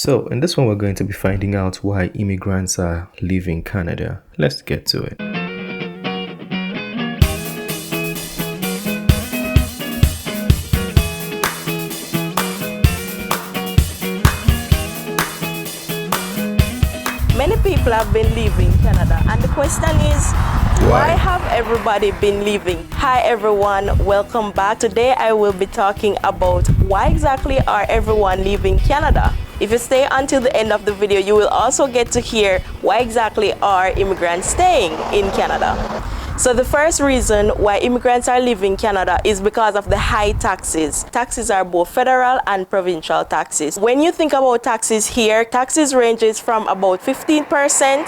So, in this one, we're going to be finding out why immigrants are leaving Canada. Let's get to it. Many people have been leaving Canada, and the question is, why have everybody been leaving? Hi everyone, welcome back. Today I will be talking about why exactly are everyone leaving Canada. If you stay until the end of the video, you will also get to hear why exactly are immigrants staying in Canada. So the first reason why immigrants are leaving Canada is because of the high taxes. Taxes are both federal and provincial taxes. When you think about taxes here, taxes ranges from about 15%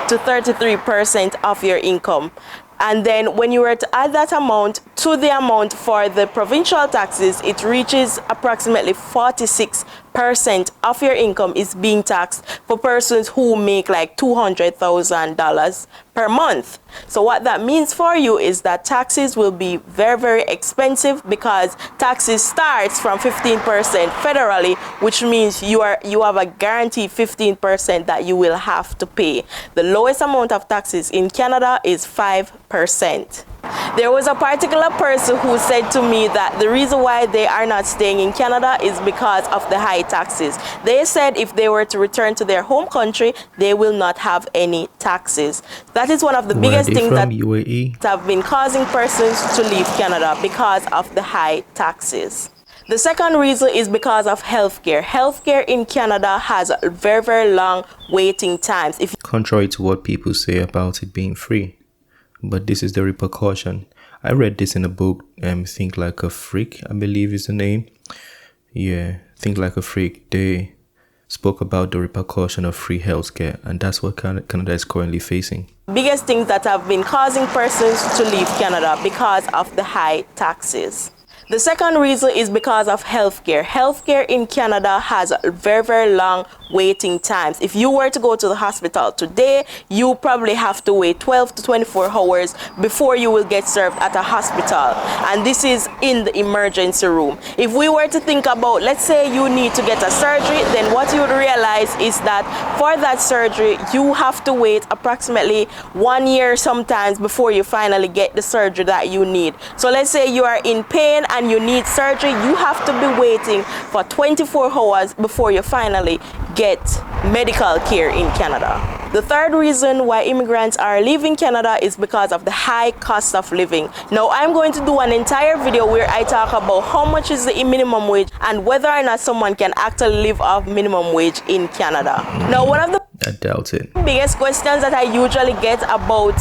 to 33% of your income. And then when you were to add that amount to the amount for the provincial taxes, it reaches approximately 46% of your income is being taxed for persons who make like $200,000 per month. So what that means for you is that taxes will be very, very expensive because taxes starts from 15% federally, which means you have a guaranteed 15% that you will have to pay. The lowest amount of taxes in Canada is 5%. There was a particular person who said to me that the reason why they are not staying in Canada is because of the high taxes. They said if they were to return to their home country, they will not have any taxes. That is one of the biggest things that UAE? have been causing persons to leave Canada because of the high taxes. The second reason is because of healthcare. Healthcare in Canada has very, very long waiting times. Contrary to what people say about it being free. But this is the repercussion. I read this in a book, Think Like a Freak, I believe is the name. Yeah, Think Like a Freak. They spoke about the repercussion of free healthcare, and that's what Canada is currently facing. Biggest things that have been causing persons to leave Canada because of the high taxes. The second reason is because of healthcare. Healthcare in Canada has very, very long waiting times. If you were to go to the hospital today, you probably have to wait 12 to 24 hours before you will get served at a hospital. And this is in the emergency room. If we were to think about, let's say you need to get a surgery, then what you would realize is that for that surgery, you have to wait approximately 1 year sometimes before you finally get the surgery that you need. So let's say you are in pain and you need surgery, you have to be waiting for 24 hours before you finally get medical care in Canada. The third reason why immigrants are leaving Canada is because of the high cost of living. Now I'm going to do an entire video where I talk about how much is the minimum wage and whether or not someone can actually live off minimum wage in Canada. Now one of the I doubt it. biggest questions that I usually get about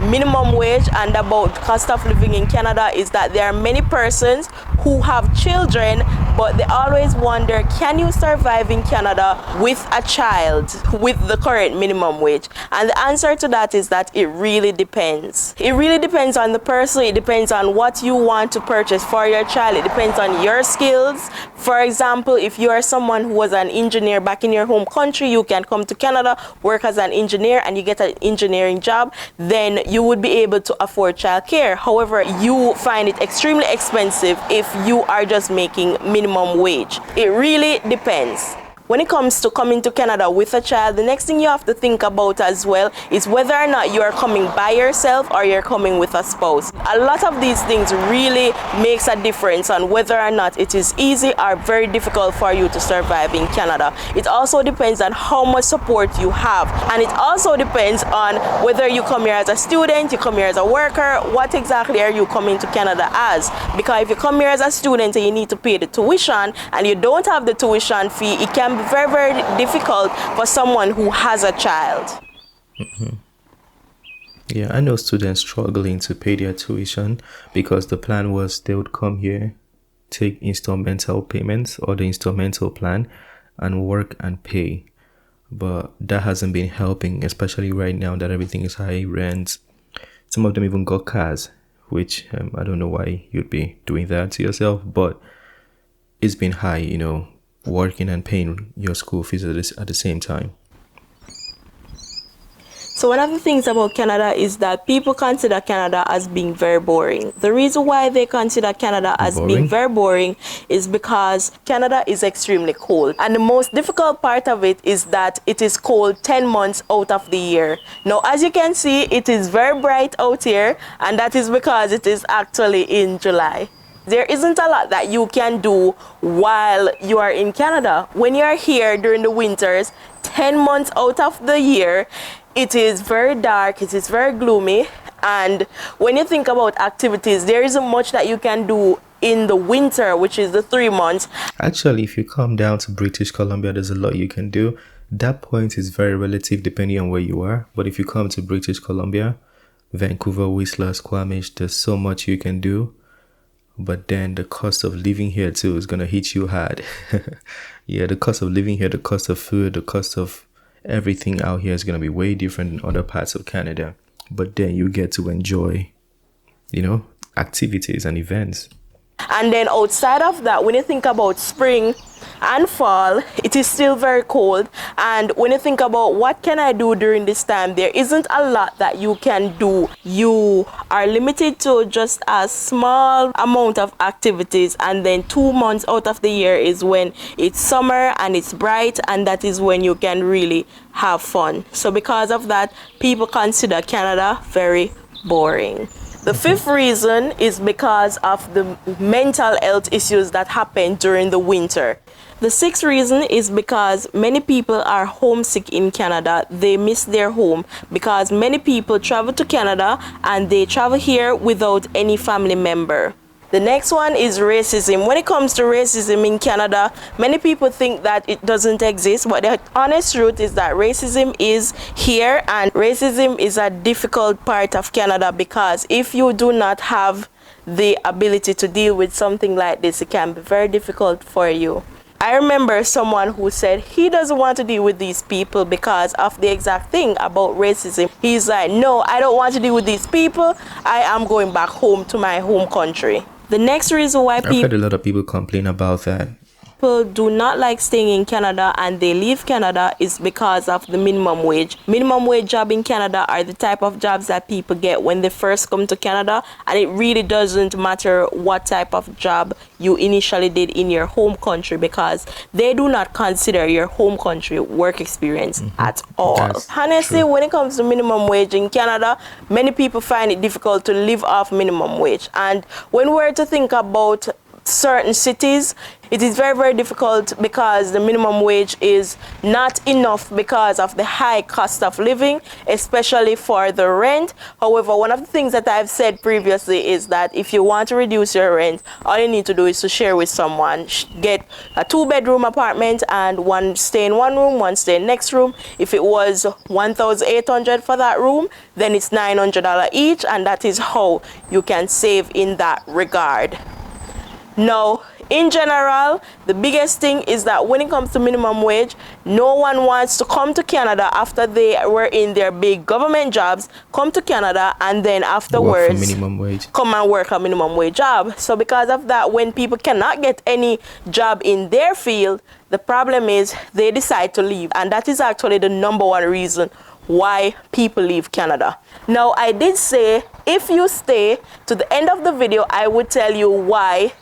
minimum wage and about cost of living in Canada is that there are many persons who have children, but they always wonder, can you survive in Canada with a child with the current minimum wage? And the answer to that is that it really depends. It really depends on the person. It depends on what you want to purchase for your child. It depends on your skills. For example, if you are someone who was an engineer back in your home country, you can come to Canada, work as an engineer, and you get an engineering job, then you would be able to afford childcare. However, you find it extremely expensive if you are just making minimum wage. It really depends. When it comes to coming to Canada with a child, the next thing you have to think about as well is whether or not you are coming by yourself or you're coming with a spouse. A lot of these things really makes a difference on whether or not it is easy or very difficult for you to survive in Canada. It also depends on how much support you have, and it also depends on whether you come here as a student, you come here as a worker, what exactly are you coming to Canada as? Because if you come here as a student and you need to pay the tuition and you don't have the tuition fee, it can be very, very difficult for someone who has a child. Yeah, I know students struggling to pay their tuition because the plan was they would come here, take instrumental payments or the instrumental plan and work and pay. But that hasn't been helping, especially right now that everything is high rent. Some of them even got cars, which I don't know why you'd be doing that to yourself, but it's been high, you know, working and paying your school fees at the same time. So one of the things about Canada is that people consider Canada as being very boring. The reason why they consider Canada as being very boring is because Canada is extremely cold. And the most difficult part of it is that it is cold 10 months out of the year. Now, as you can see, it is very bright out here, and that is because it is actually in July. There isn't a lot that you can do while you are in Canada. When you are here during the winters, 10 months out of the year, it is very dark, it is very gloomy, and when you think about activities, there isn't much that you can do in the winter, which is the 3 months. Actually, if you come down to British Columbia, there's a lot you can do. That point is very relative depending on where you are. But if you come to British Columbia, Vancouver, Whistler, Squamish, there's so much you can do. But then the cost of living here too is going to hit you hard. Yeah, the cost of living here, the cost of food, the cost of everything out here is going to be way different in other parts of Canada. But then you get to enjoy, activities and events. And then outside of that, when you think about spring and fall, it is still very cold. And when you think about what can I do during this time, there isn't a lot that you can do. You are limited to just a small amount of activities, and then 2 months out of the year is when it's summer and it's bright, and that is when you can really have fun. So because of that, people consider Canada very boring. The fifth reason is because of the mental health issues that happen during the winter. The sixth reason is because many people are homesick in Canada. They miss their home because many people travel to Canada and they travel here without any family member. The next one is racism. When it comes to racism in Canada, many people think that it doesn't exist, but the honest truth is that racism is here, and racism is a difficult part of Canada because if you do not have the ability to deal with something like this, it can be very difficult for you. I remember someone who said he doesn't want to deal with these people because of the exact thing about racism. He's like, no, I don't want to deal with these people. I am going back home to my home country. The next reason why I've heard a lot of people complain about that. People do not like staying in Canada and they leave Canada is because of the minimum wage. Minimum wage job in Canada are the type of jobs that people get when they first come to Canada, and it really doesn't matter what type of job you initially did in your home country because they do not consider your home country work experience at all. That's Honestly, true. when it comes to minimum wage in Canada, many people find it difficult to live off minimum wage. And when we're to think about certain cities, it is very, very difficult because the minimum wage is not enough because of the high cost of living, especially for the rent. However, one of the things that I've said previously is that if you want to reduce your rent, all you need to do is to share with someone. Get a 2-bedroom apartment and one stay in one room, one stay in next room. If it was $1,800 for that room, then it's $900 each, and that is how you can save in that regard. Now, in general, the biggest thing is that when it comes to minimum wage, no one wants to come to Canada after they were in their big government jobs, come to Canada and then afterwards Work for minimum wage. come and work a minimum wage job. So because of that, when people cannot get any job in their field, the problem is they decide to leave. And that is actually the number one reason why people leave Canada. Now, I did say if you stay to the end of the video, I would tell you why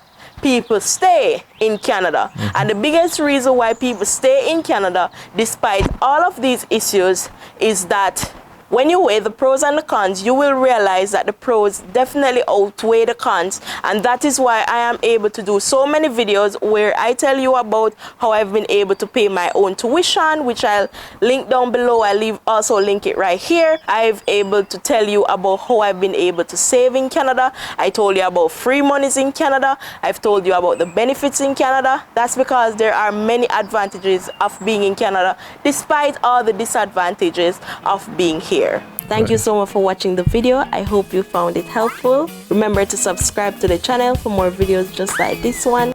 people stay in Canada. And the biggest reason why people stay in Canada despite all of these issues is that when you weigh the pros and the cons, you will realize that the pros definitely outweigh the cons, and that is why I am able to do so many videos where I tell you about how I've been able to pay my own tuition, which I'll link down below. I'll also link it right here. I've able to tell you about how I've been able to save in Canada. I told you about free monies in Canada. I've told you about the benefits in Canada. That's because there are many advantages of being in Canada despite all the disadvantages of being here. Thank you so much for watching the video. I hope you found it helpful. Remember to subscribe to the channel for more videos just like this one.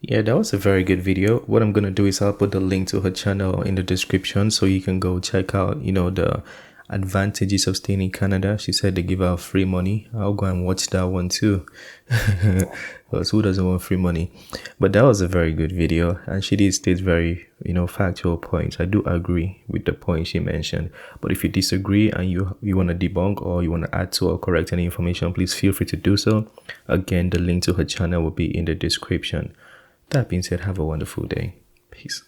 Yeah, that was a very good video. What I'm gonna do is I'll put the link to her channel in the description so you can go check out, the advantages of staying in Canada. She said they give out free money. I'll go and watch that one too. Because who doesn't want free money? But that was a very good video, and she did state very, factual points. I do agree with the point she mentioned. But if you disagree and you want to debunk or you want to add to or correct any information, please feel free to do so. Again, the link to her channel will be in the description. That being said, have a wonderful day. Peace.